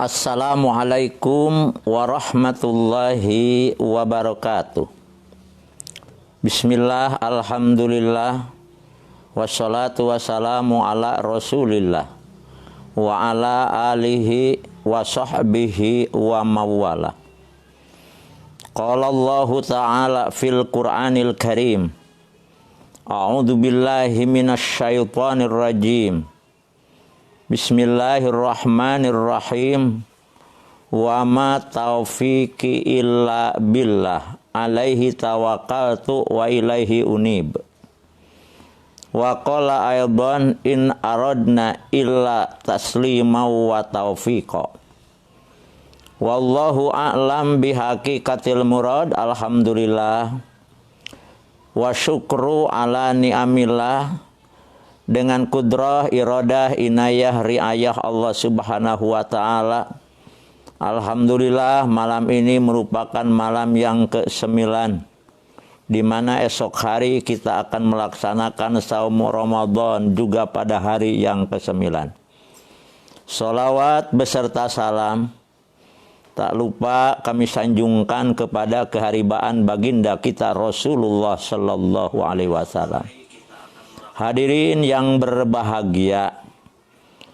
Assalamualaikum warahmatullahi wabarakatuh. Bismillah, alhamdulillah, wassalatu wassalamu ala rasulillah wa ala alihi wa sahbihi wa mawala. Qala Allahu ta'ala fil Qur'anil Karim, a'udzu billahi minasy syaithanir rajim. Bismillahirrahmanirrahim. Wa ma taufiqi illa billah, alaihi tawakkaltu wa ilaihi unib. Wa qala aidan in aradna illa taslima wa taufiqa. Wallahu a'lam bihaqiqatil murad. Alhamdulillah wa syukru ala ni'amillah. Dengan kudrah, iradah, inayah, riayah Allah subhanahu wa ta'ala, alhamdulillah malam ini merupakan malam yang ke-9, di mana esok hari kita akan melaksanakan saum Ramadan juga pada hari yang ke-9. Sholawat beserta salam tak lupa kami sanjungkan kepada keharibaan baginda kita Rasulullah sallallahu alaihi wasallam. Hadirin yang berbahagia,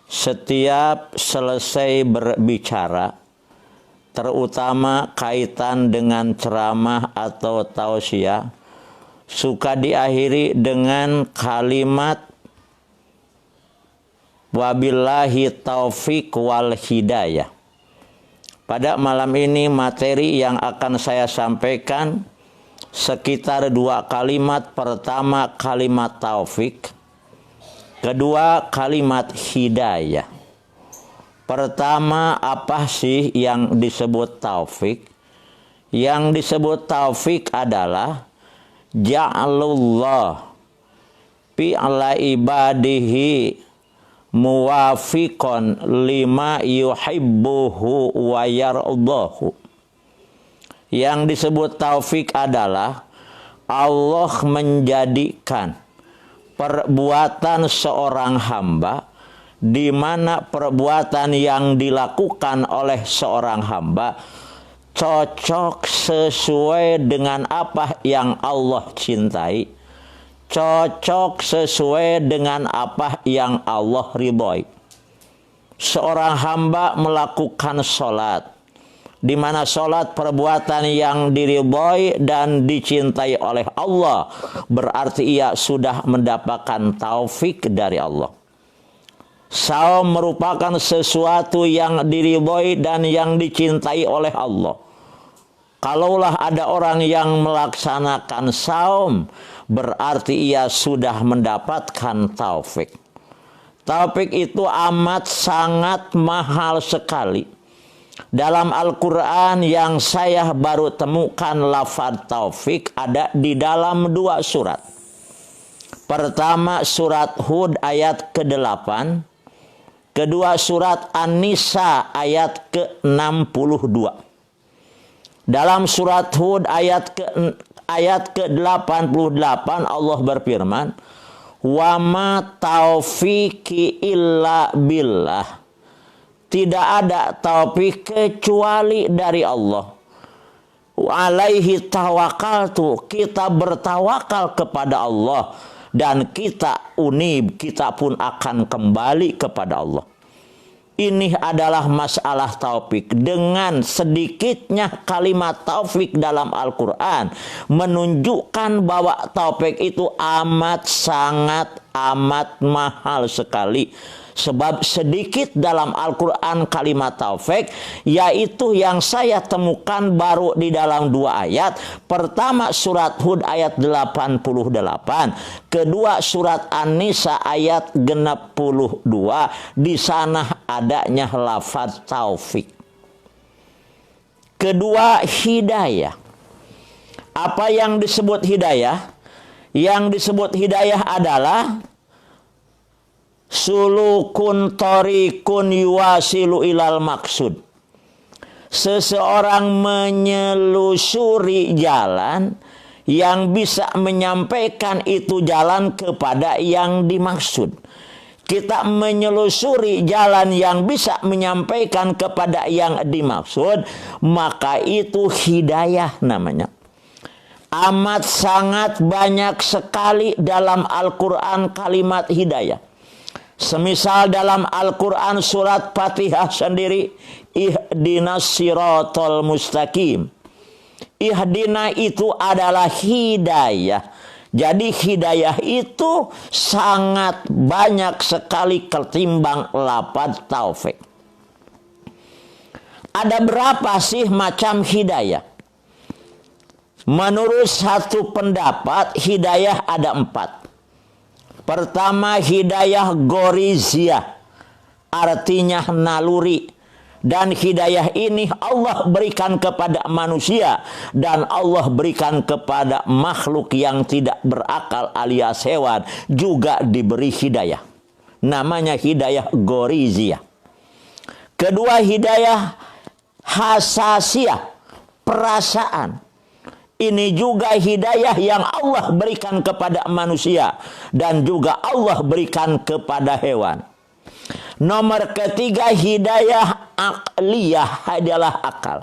setiap selesai berbicara, terutama kaitan dengan ceramah atau tausiah, suka diakhiri dengan kalimat wabillahi taufiq wal hidayah. Pada malam ini materi yang akan saya sampaikan sekitar 2 kalimat. Pertama kalimat taufik, kedua kalimat hidayah. Pertama, apa sih yang disebut taufik? Yang disebut taufik adalah ja'alullah fi'la ibadihi muwafiqan lima yuhibbuhu wa yardahu. Yang disebut taufik adalah Allah menjadikan perbuatan seorang hamba, di mana perbuatan yang dilakukan oleh seorang hamba cocok sesuai dengan apa yang Allah cintai, cocok sesuai dengan apa yang Allah ridhoi. Seorang hamba melakukan sholat, di mana sholat perbuatan yang diridhoi dan dicintai oleh Allah, berarti ia sudah mendapatkan taufik dari Allah. Saum merupakan sesuatu yang diridhoi dan yang dicintai oleh Allah. Kalaulah ada orang yang melaksanakan saum, berarti ia sudah mendapatkan taufik. Taufik itu amat sangat mahal sekali. Dalam Al-Quran yang saya baru temukan lafaz taufik ada di dalam 2 surat. Pertama surat Hud ayat ke-8. Kedua surat An-Nisa ayat ke-62. Dalam surat Hud ayat ke-88 Allah berfirman, wa ma taufiqi illa billah. Tidak ada taufik kecuali dari Allah. Alaihi tawakkaltu, kita bertawakal kepada Allah, dan kita unib, kita pun akan kembali kepada Allah. Ini adalah masalah taufik. Dengan sedikitnya kalimat taufik dalam Al-Quran menunjukkan bahwa taufik itu amat sangat amat mahal sekali. Sebab sedikit dalam Al-Quran kalimat taufik, yaitu yang saya temukan baru di dalam 2 ayat. Pertama surat Hud ayat 88. Kedua surat An-Nisa ayat 62. Di sana adanya lafaz taufik. Kedua, hidayah. Apa yang disebut hidayah? Yang disebut hidayah adalah sulukun torikun yuwasilu ilal maksud. Seseorang menyelusuri jalan yang bisa menyampaikan itu jalan kepada yang dimaksud. kita menyelusuri jalan yang bisa menyampaikan kepada yang dimaksud, maka itu hidayah namanya. Amat sangat banyak sekali dalam Al-Quran kalimat hidayah. Semisal dalam Al-Quran surat Fatihah sendiri, ihdinas siratal mustaqim. Ihdina itu adalah hidayah. Jadi hidayah itu sangat banyak sekali ketimbang lafaz taufik. Ada berapa sih macam hidayah? Menurut satu pendapat, hidayah ada 4. Pertama, hidayah goriziyah, artinya naluri. Dan hidayah ini Allah berikan kepada manusia dan Allah berikan kepada makhluk yang tidak berakal alias hewan juga diberi hidayah. Namanya hidayah goriziyah. Kedua, hidayah hasasiyah, perasaan. Ini juga hidayah yang Allah berikan kepada manusia dan juga Allah berikan kepada hewan. Nomor ketiga, hidayah akliyah adalah akal.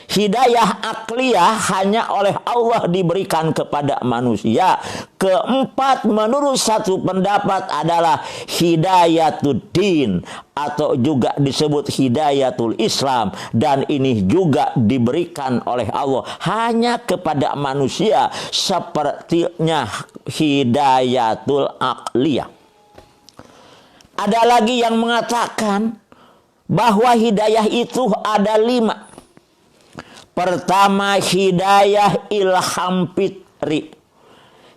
Hidayah akliyah hanya oleh Allah diberikan kepada manusia. Keempat, menurut satu pendapat adalah hidayatul din atau juga disebut hidayatul Islam, dan ini juga diberikan oleh Allah hanya kepada manusia sepertinya hidayatul akliyah. Ada lagi yang mengatakan bahwa hidayah itu ada 5. Pertama, hidayah ilham fitri,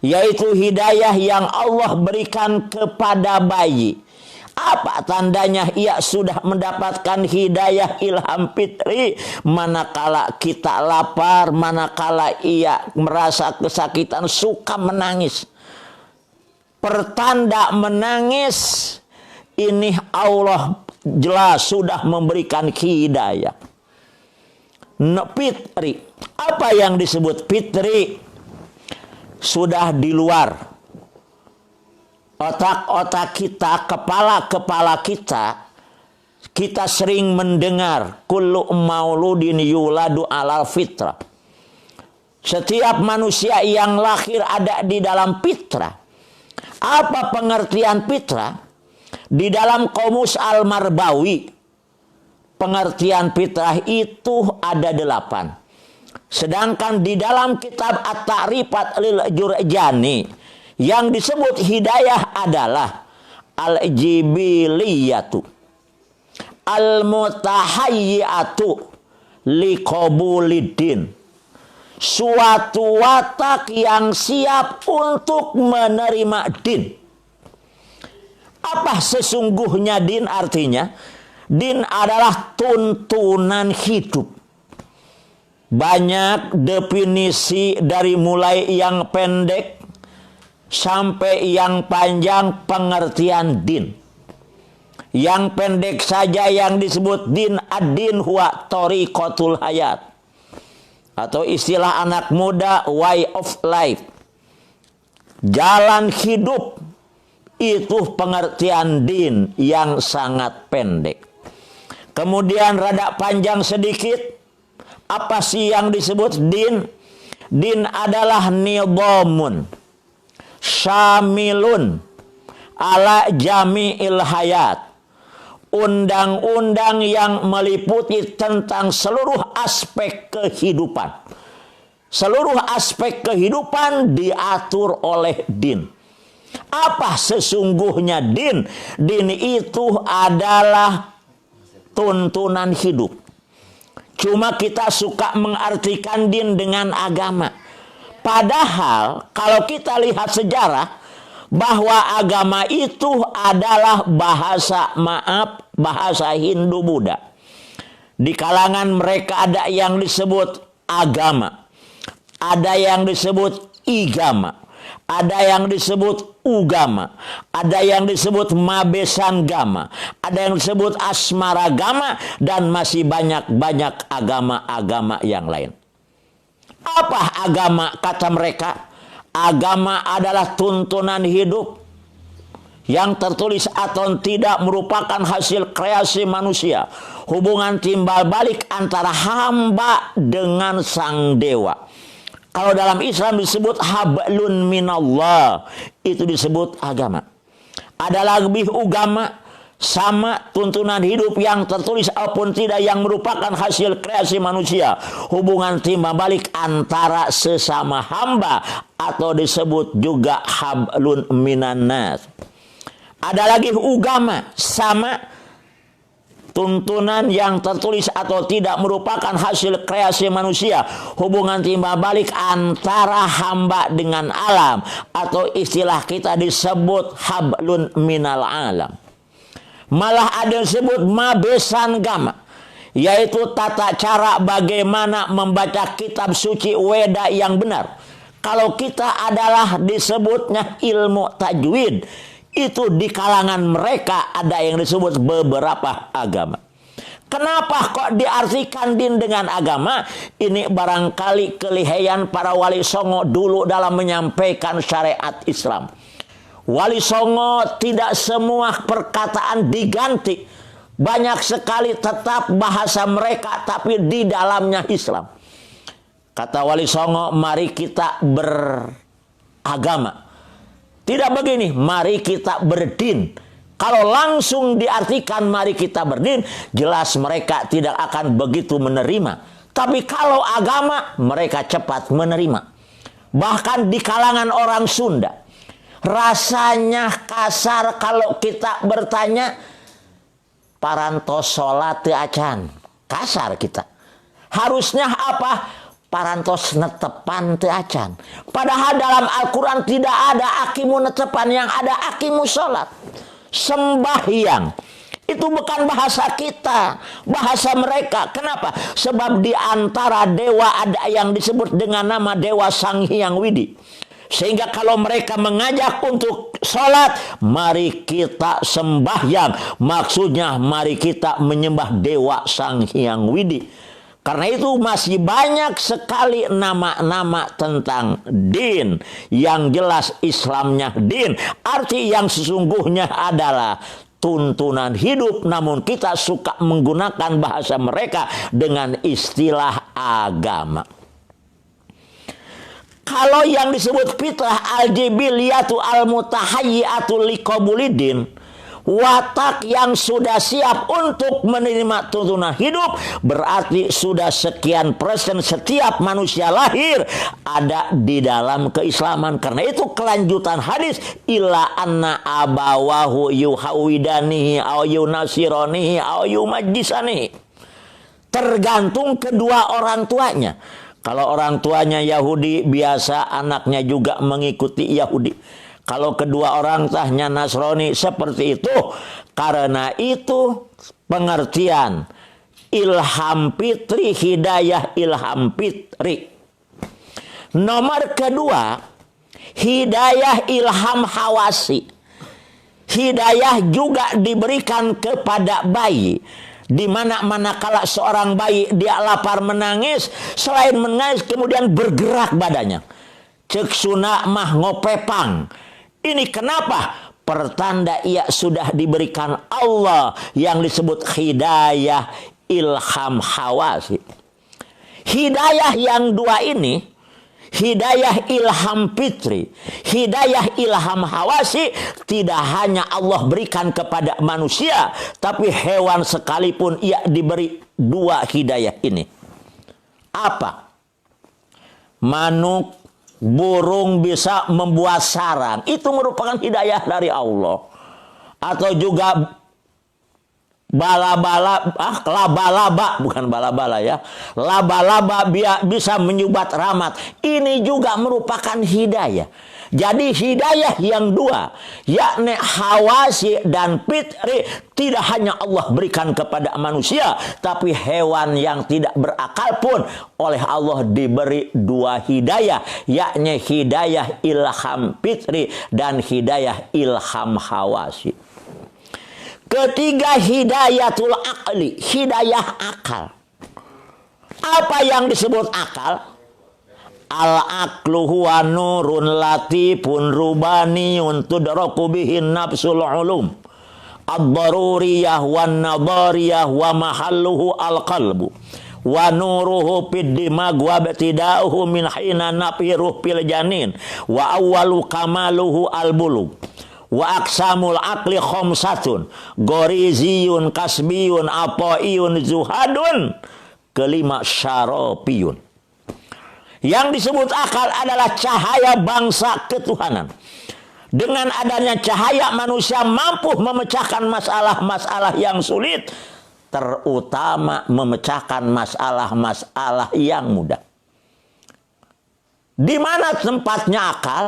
yaitu hidayah yang Allah berikan kepada bayi. Apa tandanya ia sudah mendapatkan hidayah ilham fitri? Manakala kita lapar, manakala ia merasa kesakitan, suka menangis. Pertanda menangis ini Allah jelas sudah memberikan hidayah. Fitri. Apa yang disebut fitri? Sudah di luar otak-otak kita, kepala-kepala kita. Kita sering mendengar kullu mauludin yuladu alal fitrah. Setiap manusia yang lahir ada di dalam fitrah. Apa pengertian fitrah? Di dalam Qomus Al-Marbawi, pengertian fitrah itu ada 8. Sedangkan di dalam kitab At-Ta'rifat lil Jurjani, yang disebut hidayah adalah al-jibiliyatu, al-mutahayyatu liqabuliddin, suatu watak yang siap untuk menerima din. Apa sesungguhnya din artinya? Din adalah tuntunan hidup. Banyak definisi dari mulai yang pendek sampai yang panjang pengertian din. Yang pendek saja yang disebut din, ad-din huwa thariqatul hayat. Atau istilah anak muda, way of life. Jalan hidup. Itu pengertian din yang sangat pendek. Kemudian rada panjang sedikit. Apa sih yang disebut din? Din adalah nidhamun syamilun ala jami'il hayat. Undang-undang yang meliputi tentang seluruh aspek kehidupan. Seluruh aspek kehidupan diatur oleh din. Apa sesungguhnya din? Din itu adalah tuntunan hidup. Cuma kita suka mengartikan din dengan agama. Padahal kalau kita lihat sejarah, bahwa agama itu adalah bahasa Hindu-Buddha. Di kalangan mereka ada yang disebut agama, ada yang disebut igama, ada yang disebut ugama, ada yang disebut mabesanggama, ada yang disebut asmaragama, dan masih banyak agama-agama yang lain. Apa agama kata mereka? Agama adalah tuntunan hidup yang tertulis atau tidak merupakan hasil kreasi manusia. Hubungan timbal balik antara hamba dengan sang dewa. Kalau dalam Islam disebut hablun minallah, itu disebut agama. Ada lagi agama sama tuntunan hidup yang tertulis ataupun tidak yang merupakan hasil kreasi manusia. Hubungan timbal balik antara sesama hamba atau disebut juga hablun minannas. Ada lagi agama sama tuntunan yang tertulis atau tidak merupakan hasil kreasi manusia. Hubungan timbal balik antara hamba dengan alam atau istilah kita disebut hablun minal alam. Malah ada yang disebut mabesan gama, yaitu tata cara bagaimana membaca kitab suci Weda yang benar. Kalau kita adalah disebutnya ilmu tajwid, itu di kalangan mereka ada yang disebut beberapa agama. Kenapa kok diartikan din dengan agama? Ini barangkali kelihayan para wali songo dulu dalam menyampaikan syariat Islam. Wali songo tidak semua perkataan diganti. Banyak sekali tetap bahasa mereka tapi di dalamnya Islam. Kata wali songo, mari kita beragama. Tidak begini, mari kita berdin. Kalau langsung diartikan mari kita berdin, jelas mereka tidak akan begitu menerima. Tapi kalau agama, mereka cepat menerima. Bahkan di kalangan orang Sunda, rasanya kasar kalau kita bertanya, parantos sholat teu acan. Kasar kita. Harusnya apa? Parantos netepan teu acan. Padahal dalam Al-Quran tidak ada akimu netepan, yang ada akimu sholat. Sembahyang. Itu bukan bahasa kita, bahasa mereka. Kenapa? Sebab di antara dewa ada yang disebut dengan nama Dewa Sang Hyang Widi. Sehingga kalau mereka mengajak untuk sholat, mari kita sembahyang. Maksudnya mari kita menyembah Dewa Sang Hyang Widi. Karena itu masih banyak sekali nama-nama tentang din. Yang jelas Islamnya din. Arti yang sesungguhnya adalah tuntunan hidup. Namun kita suka menggunakan bahasa mereka dengan istilah agama. Kalau yang disebut fitrah al-jibiliyatu al-mutahayyatu liqabulidin, watak yang sudah siap untuk menerima tuntunan hidup, berarti sudah sekian persen setiap manusia lahir ada di dalam keislaman. Karena itu kelanjutan hadis, illa anna abawahu yuhawidanihi au yunasironihi au yumajjisanihi. Tergantung kedua orang tuanya. Kalau orang tuanya Yahudi, biasa anaknya juga mengikuti Yahudi. Kalau kedua orang tuanya Nasrani, seperti itu. Karena itu pengertian ilham fitri, hidayah ilham fitri. Nomor kedua, hidayah ilham hawasi. Hidayah juga diberikan kepada bayi. Di manakala seorang bayi dia lapar menangis, selain menangis kemudian bergerak badannya. Cek suna mah ngopepang. Ini kenapa? Pertanda ia sudah diberikan Allah yang disebut hidayah ilham hawasi. Hidayah yang dua ini, hidayah ilham fitri, hidayah ilham hawasi, tidak hanya Allah berikan kepada manusia, tapi hewan sekalipun ia diberi dua hidayah ini. Apa? Manuk, burung bisa membuat sarang, itu merupakan hidayah dari Allah. Atau juga laba-laba, bukan bala-bala ya. Laba-laba bisa menyubat ramat. Ini juga merupakan hidayah. Jadi hidayah yang dua, yakni hawasi dan fitri, tidak hanya Allah berikan kepada manusia, tapi hewan yang tidak berakal pun oleh Allah diberi dua hidayah, yakni hidayah ilham fitri dan hidayah ilham hawasi. Ketiga, hidayatul akli, hidayah akal. Apa yang disebut akal? Al-aqlu huwa nurun latifun rubaniyun tudraku bihin nafsul ulum. Ad-daruriyah wan nadariyah wa mahalluhu al-qalbu. Wa nuruhu fid dimag wa batidauhu min hina nafiruh fil janin. Wa awwalu kamaluhu al-bulug. Wa aksamul aqli khamsatun. Goriziyun kasbiyun apaiyun zuhadun. Kelima syarapiyun. Yang disebut akal adalah cahaya bangsa ketuhanan. Dengan adanya cahaya manusia mampu memecahkan masalah-masalah yang sulit, terutama memecahkan masalah-masalah yang mudah. Di mana tempatnya akal?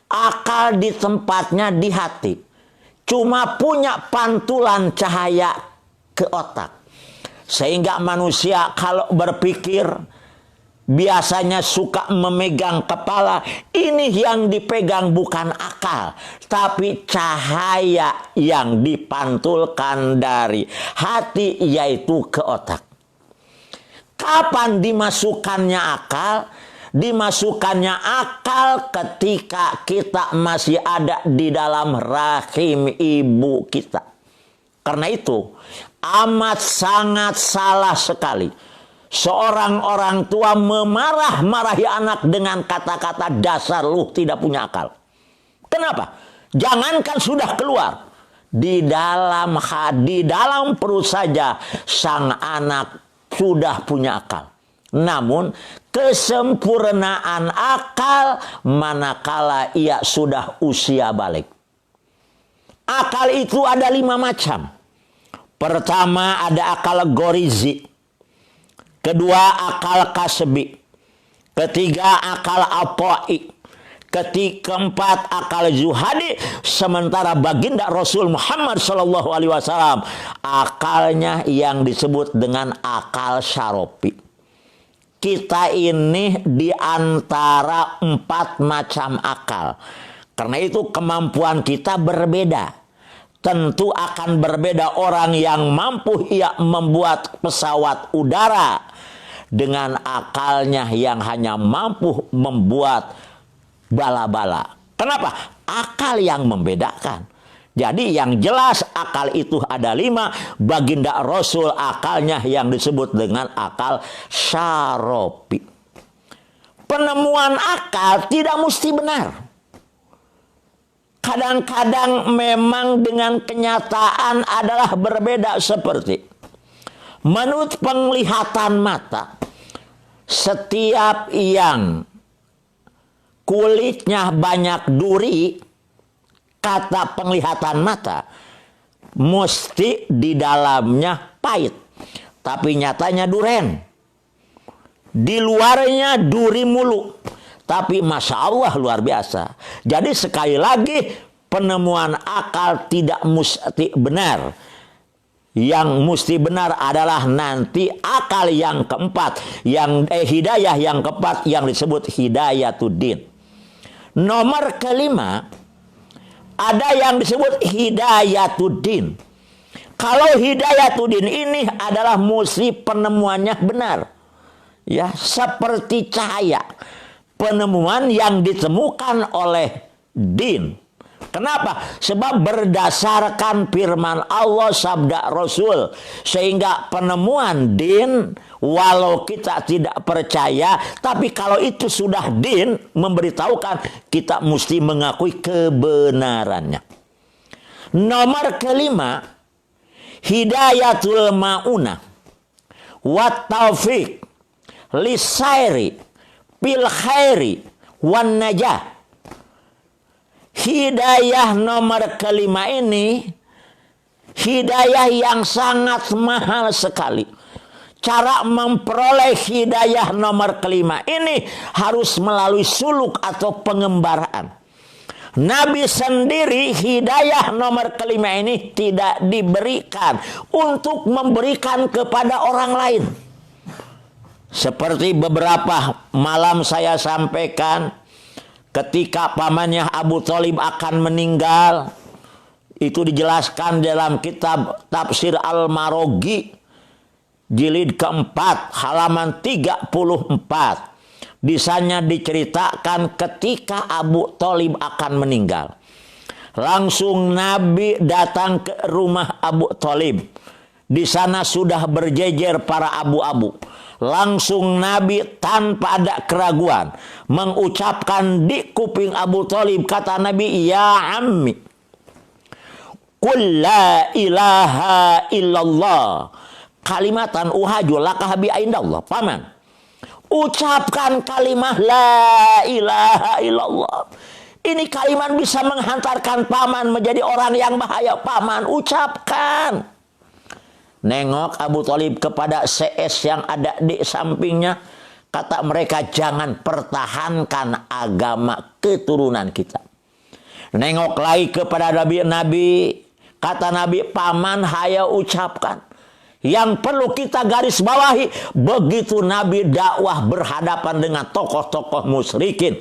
Akal di tempatnya di hati. Cuma punya pantulan cahaya ke otak. Sehingga manusia kalau berpikir biasanya suka memegang kepala. Ini yang dipegang bukan akal, tapi cahaya yang dipantulkan dari hati, yaitu ke otak. Kapan dimasukkannya akal? Dimasukkannya akal ketika kita masih ada di dalam rahim ibu kita. Karena itu amat sangat salah sekali seorang orang tua memarah-marahi anak dengan kata-kata dasar lu tidak punya akal. Kenapa? Jangankan sudah keluar, di dalam perut saja sang anak sudah punya akal. Namun kesempurnaan akal manakala ia sudah usia balik. Akal itu ada 5 macam. Pertama ada akal gorizi. Kedua akal kasbi. Ketiga akal apoi. Keempat akal zuhadi. Sementara baginda Rasul Muhammad SAW akalnya yang disebut dengan akal syarapi. Kita ini di antara 4 macam akal. Karena itu kemampuan kita berbeda. Tentu akan berbeda orang yang mampu ia membuat pesawat udara dengan akalnya yang hanya mampu membuat bala-bala. Kenapa? Akal yang membedakan. Jadi yang jelas akal itu ada 5. Baginda Rasul akalnya yang disebut dengan akal syarapi. Penemuan akal tidak mesti benar. Kadang-kadang memang dengan kenyataan adalah berbeda seperti menurut penglihatan mata, setiap yang kulitnya banyak duri, kata penglihatan mata, mesti di dalamnya pahit. Tapi nyatanya duren. Di luarnya duri mulu. Tapi Masya Allah luar biasa. Jadi sekali lagi penemuan akal tidak mesti benar. Yang mesti benar adalah nanti akal yang keempat. Hidayah yang keempat yang disebut hidayatuddin. Nomor kelima ada yang disebut hidayatuddin. Kalau hidayatuddin ini adalah mesti penemuannya benar. Ya, seperti cahaya. Penemuan yang ditemukan oleh din. Kenapa? Sebab berdasarkan firman Allah, sabda Rasul. Sehingga penemuan din, walau kita tidak percaya, tapi kalau itu sudah din, memberitahukan kita mesti mengakui kebenarannya. Nomor kelima, hidayatul ma'unah wat taufiq lisairi bil khairi wan najah. Hidayah nomor kelima ini hidayah yang sangat mahal sekali. Cara memperoleh hidayah nomor kelima ini harus melalui suluk atau pengembaraan. Nabi sendiri hidayah nomor kelima ini tidak diberikan untuk memberikan kepada orang lain. Seperti beberapa malam saya sampaikan, ketika pamannya Abu Thalib akan meninggal, itu dijelaskan dalam kitab Tafsir Al-Maraghi jilid keempat halaman 34, Di sana diceritakan ketika Abu Thalib akan meninggal. Langsung Nabi datang ke rumah Abu Thalib. Di sana sudah berjejer para abu-abu. Langsung Nabi tanpa ada keraguan mengucapkan di kuping Abu Thalib, kata Nabi, "Ya ammi, qul la ilaha illallah kalimatan uhaju laka bi indallah." Paman, ucapkan kalimat la ilaha illallah. Ini kalimat bisa menghantarkan paman menjadi orang yang bahaya. Paman, ucapkan. Nengok Abu Thalib kepada CS yang ada di sampingnya. Kata mereka, jangan pertahankan agama keturunan kita. Nengok lagi kepada Nabi. Kata Nabi, paman, hayo ucapkan. Yang perlu kita garis bawahi, begitu Nabi dakwah berhadapan dengan tokoh-tokoh musyrikin.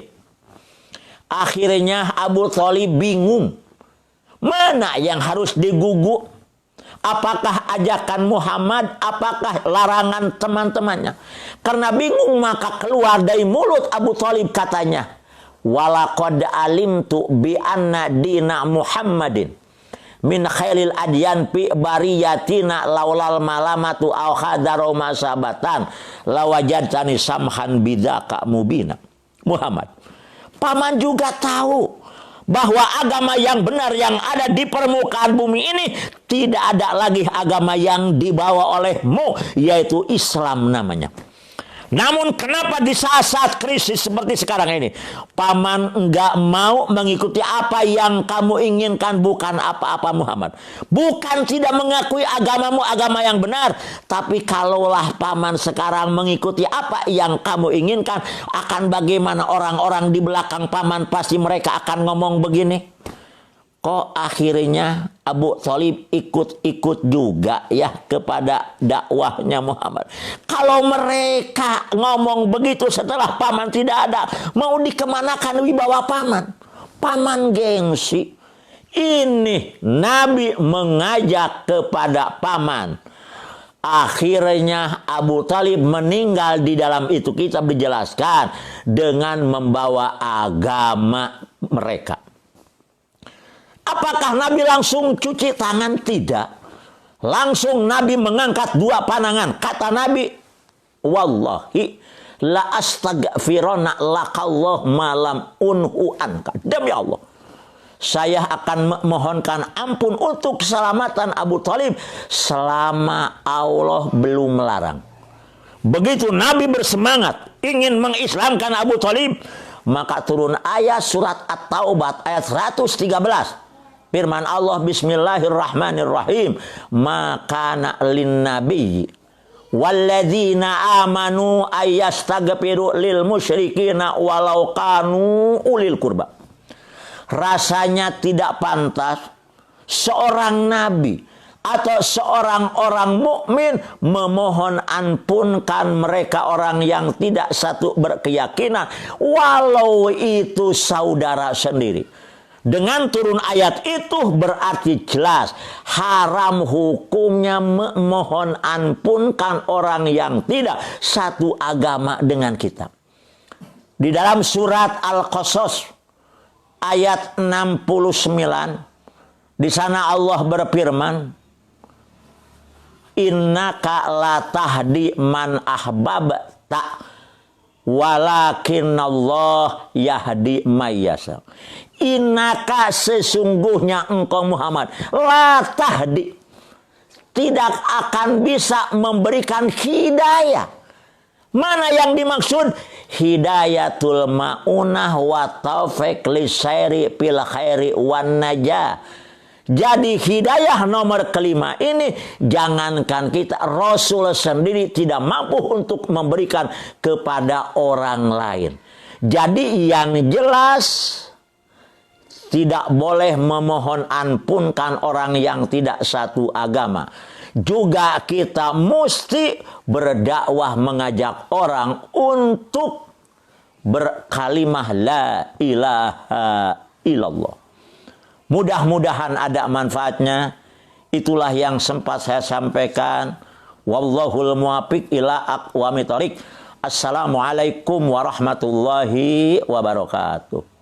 Akhirnya Abu Thalib bingung. Mana yang harus digugu? Apakah ajakan Muhammad? Apakah larangan teman-temannya? Karena bingung maka keluar dari mulut Abu Thalib katanya, "Walaqad alimtu bi anna dina Muhammadin min khairil adyan fi bariyatina laulal malamatu aw khadaru masabatan lawajadtani samhan bidzaka mubina." Muhammad, paman juga tahu bahwa agama yang benar yang ada di permukaan bumi ini tidak ada lagi agama yang dibawa olehmu, yaitu Islam namanya. Namun kenapa di saat-saat krisis seperti sekarang ini paman enggak mau mengikuti apa yang kamu inginkan? Bukan apa-apa Muhammad, bukan tidak mengakui agamamu agama yang benar, tapi kalaulah paman sekarang mengikuti apa yang kamu inginkan, akan bagaimana orang-orang di belakang paman? Pasti mereka akan ngomong begini. Kok akhirnya Abu Thalib ikut-ikut juga ya kepada dakwahnya Muhammad? Kalau mereka ngomong begitu setelah paman tidak ada, mau dikemanakan wibawa paman? Paman gengsi. Ini Nabi mengajak kepada paman. Akhirnya Abu Thalib meninggal di dalam itu kitab dijelaskan dengan membawa agama mereka. Apakah Nabi langsung cuci tangan? Tidak. Langsung Nabi mengangkat dua pandangan. Kata Nabi, "Wallahi la astaghfirona lakallah malam unhu anka." Demi Allah, saya akan memohonkan ampun untuk keselamatan Abu Thalib selama Allah belum melarang. Begitu Nabi bersemangat ingin mengislamkan Abu Thalib, maka turun ayat surat At-Taubah ayat 113. Firman Allah, Bismillahirrahmanirrahim, "Maka lin nabi walladzina amanu ayastaghfiru lil musyrikina walau kanu ulil qurba." Rasanya tidak pantas seorang nabi atau seorang orang mukmin memohon ampunkan mereka orang yang tidak satu berkeyakinan, walau itu saudara sendiri. Dengan turun ayat itu berarti jelas haram hukumnya memohon ampunkan orang yang tidak satu agama dengan kita. Di dalam surat Al-Qasas ayat 69, di sana Allah berfirman, "Innaka la tahdi man ahbabta walakinallah yahdi may yasha." Innaka, sesungguhnya engkau Muhammad, la tahdi, tidak akan bisa memberikan hidayah. Mana yang dimaksud? Hidayatul ma'unah wa taufiq lisairi fil khairi wan najah. Jadi hidayah nomor kelima ini, jangankan kita, Rasul sendiri tidak mampu untuk memberikan kepada orang lain. Jadi yang jelas tidak boleh memohon ampunkan orang yang tidak satu agama. Juga kita mesti berdakwah mengajak orang untuk berkalimah la ilaha illallah. Mudah-mudahan ada manfaatnya. Itulah yang sempat saya sampaikan. Wallahul muwaffiq ila aqwamit thoriq. Assalamualaikum warahmatullahi wabarakatuh.